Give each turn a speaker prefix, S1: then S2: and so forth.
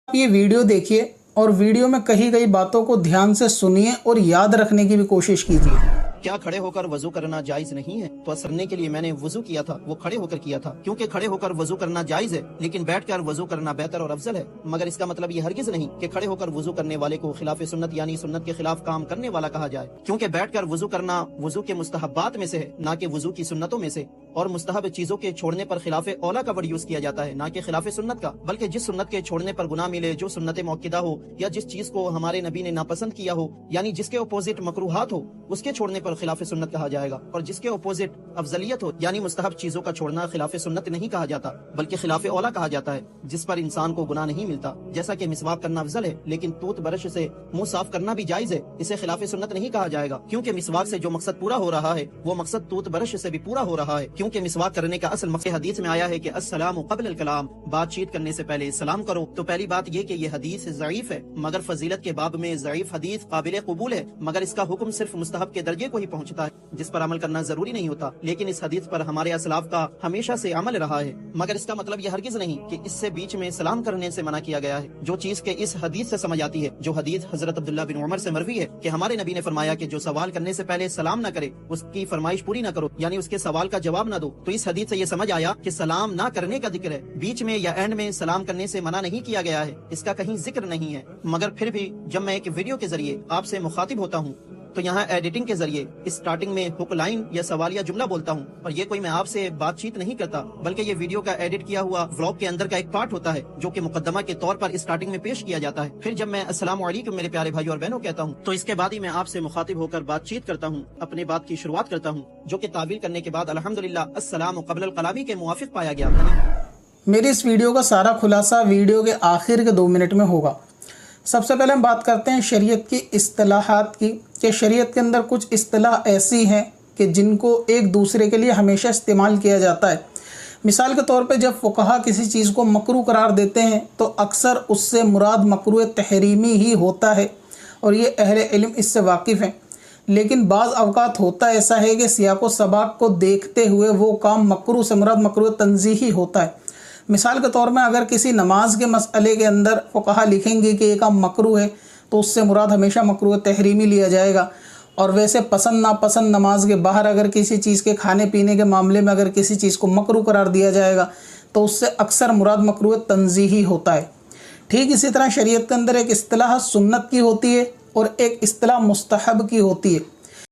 S1: ये वीडियो देखिए और वीडियो में कही गई बातों को ध्यान से सुनिए और याद रखने की भी कोशिश कीजिए।
S2: क्या खड़े होकर वजू करना जायज नहीं है? तो असरने के लिए मैंने वजू किया था, वो खड़े होकर किया था, क्योंकि खड़े होकर वजू करना जायज है, लेकिन बैठकर वजू करना बेहतर और अफजल है। मगर इसका मतलब ये हरगिज नहीं कि खड़े होकर वजू करने वाले को खिलाफ सुन्नत यानी सुन्नत के खिलाफ काम करने वाला कहा जाए, क्योंकि बैठकर वजू करना वजू के मुस्तहबात में से है, ना कि वजू की सुन्नतों में से। और मुस्तहब चीजों के छोड़ने पर खिलाफ औला का वर्ड यूज किया जाता है, ना कि खिलाफ सुन्नत का। बल्कि जिस सुन्नत के छोड़ने पर गुनाह मिले, जो सुन्नत मौकिदा हो, या जिस चीज को हमारे नबी ने नापसंद किया हो, यानी जिसके अपोजिट मकरूहात हो, उसके छोड़ने पर खिलाफ सुन्नत कहा जाएगा। और जिसके अपोजिट अफजलियत हो, यानी मुस्तहब चीजों का छोड़ना खिलाफ सुन्नत नहीं कहा जाता, बल्कि खिलाफ औला कहा जाता है, जिस पर इंसान को गुनाह नहीं मिलता। जैसा कि मिसवाक करना अफजल है, लेकिन तूत ब्रश से मुंह साफ करना भी जायज है, इसे खिलाफ सुन्नत नहीं कहा जाएगा, क्योंकि मिसवाक से जो मकसद पूरा हो रहा है वो मकसद तूत ब्रश से भी पूरा हो रहा है। क्योंकि मिसवाक करने का असल मकसद हदीस में आया है कि अस्सलामु क़ब्ल अल कलाम, बातचीत करने से पहले सलाम करो। तो पहली बात ये कि ये हदीस ज़ईफ है, मगर फजीलत के बाब में ज़ईफ हदीस काबिल कबूल है, मगर इसका हुक्म सिर्फ मुस्तहब के दर्जे को ही पहुंचता है, जिस पर अमल करना जरूरी नहीं होता। लेकिन इस हदीस पर हमारे असलाफ का हमेशा से अमल रहा है, मगर इसका मतलब यह हरगिज नहीं कि इससे बीच में सलाम करने से मना किया गया है। जो चीज के इस हदीस से समझ आती है, जो हदीस हजरत अब्दुल्लाह बिन उमर से मरवी है कि हमारे नबी ने फरमाया कि जो सवाल करने से पहले सलाम न करे, उसकी फरमाइश पूरी न करो, यानी उसके सवाल का जवाब न दो। तो इस हदीस से ये समझ आया कि सलाम ना करने का जिक्र है, बीच में या एंड में सलाम करने से मना नहीं किया गया है, इसका कहीं जिक्र नहीं है। मगर फिर भी जब मैं एक वीडियो के जरिए आपसे मुखातिब होता हूँ तो यहाँ एडिटिंग के जरिए स्टार्टिंग में हुक लाइन या सवाल या जुमला बोलता हूँ, और ये कोई मैं आपसे बातचीत नहीं करता, बल्कि ये वीडियो का एडिट किया हुआ व्लॉग के अंदर का एक पार्ट होता है, जो कि मुकद्दमा के तौर पर स्टार्टिंग में पेश किया जाता है। फिर जब मैं अस्सलाम वालेकुम मेरे प्यारे भाई और बहनों कहता हूँ, तो इसके बाद ही मैं आपसे मुखातिब होकर बातचीत करता हूँ, अपनी बात की शुरुआत करता हूँ, जो कि ताबीर करने के बाद अल्हम्दुलिल्लाह अस्सलामु क़ब्ल अल कलामी के मुवाफिक पाया गया।
S1: मेरी इस वीडियो का सारा खुलासा वीडियो के आखिर के 2 मिनट में होगा। सबसे पहले हम बात करते हैं शरीयत की इस्तिलाहात की, कि शरीयत के अंदर कुछ इस्तिलाह ऐसी हैं कि जिनको एक दूसरे के लिए हमेशा इस्तेमाल किया जाता है। मिसाल के तौर पे जब फ़ुक़हा किसी चीज़ को मकरूह करार देते हैं तो अक्सर उससे मुराद मकरूह तहरीमी ही होता है, और ये अहले इल्म इससे वाकिफ़ हैं। लेकिन बाज़ अवकात होता ऐसा है कि सियाक़ व सबाक़ को देखते हुए वो काम मकरूह से मुराद मकरूह तंज़ीही होता है। मिसाल के तौर में अगर किसी नमाज के मसले के अंदर फ़ुक़हा लिखेंगे कि एक काम मकरूह है, तो उससे मुराद हमेशा मकरूह तहरीमी लिया जाएगा। और वैसे पसंद नापसंद नमाज के बाहर अगर किसी चीज़ के खाने पीने के मामले में अगर किसी चीज़ को मकरूह करार दिया जाएगा तो उससे अक्सर मुराद मकरूह तंज़ीही होता है। ठीक इसी तरह शरीयत के अंदर एक इस्तिलाह सुन्नत की होती है और एक इस्तिलाह मुस्तहब की होती है।